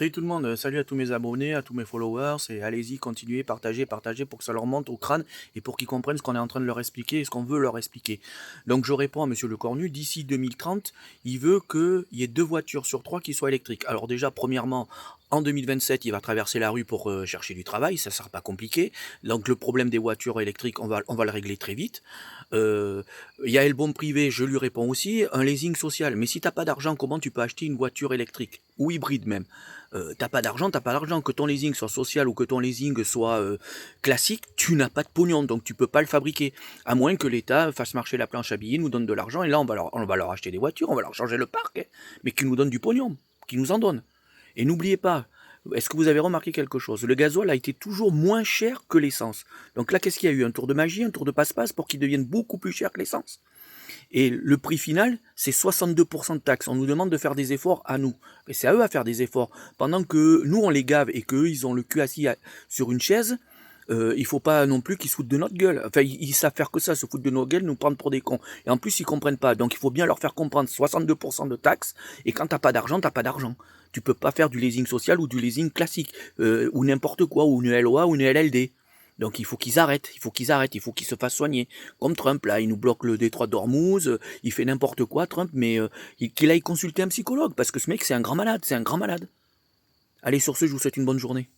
Salut tout le monde, salut à tous mes abonnés, à tous mes followers, et allez-y, continuez, partagez, partagez pour que ça leur monte au crâne et pour qu'ils comprennent ce qu'on est en train de leur expliquer et ce qu'on veut leur expliquer. Donc je réponds à Monsieur Le Cornu, d'ici 2030, il veut qu'il y ait 2 voitures sur 3 qui soient électriques. Alors déjà, premièrement, en 2027, il va traverser la rue pour chercher du travail, ça ne sera pas compliqué. Donc le problème des voitures électriques, on va le régler très vite. Euh, Yael Bon Privé, je lui réponds aussi, un leasing social. Mais si t'as pas d'argent, comment tu peux acheter une voiture électrique ou hybride même? T'as pas d'argent, t'as pas d'argent. Que ton leasing soit social ou que ton leasing soit classique, tu n'as pas de pognon, donc tu peux pas le fabriquer. À moins que l'État fasse marcher la planche à billets, nous donne de l'argent, et là on va leur acheter des voitures, on va leur changer le parc, hein, mais qui nous donne du pognon, qui nous en donne. Et n'oubliez pas, est-ce que vous avez remarqué quelque chose? Le gasoil a été toujours moins cher que l'essence. Donc là, qu'est-ce qu'il y a eu? Un tour de magie, un tour de passe-passe pour qu'il devienne beaucoup plus cher que l'essence. Et le prix final, c'est 62% de taxes. On nous demande de faire des efforts à nous. Mais c'est à eux à faire des efforts. Pendant que nous, on les gave et qu'eux, ils ont le cul assis sur une chaise, il faut pas non plus qu'ils se foutent de notre gueule. Enfin, ils savent faire que ça, se foutre de nos gueules, nous prendre pour des cons. Et en plus, ils comprennent pas. Donc, il faut bien leur faire comprendre 62% de taxes. Et quand t'as pas d'argent, t'as pas d'argent. Tu peux pas faire du leasing social ou du leasing classique, ou n'importe quoi, ou une LOA ou une LLD. Donc il faut qu'ils arrêtent, il faut qu'ils se fassent soigner. Comme Trump, là, il nous bloque le détroit d'Ormuz, il fait n'importe quoi, Trump, mais qu'il aille consulter un psychologue, parce que ce mec, c'est un grand malade, c'est un grand malade. Allez, sur ce, je vous souhaite une bonne journée.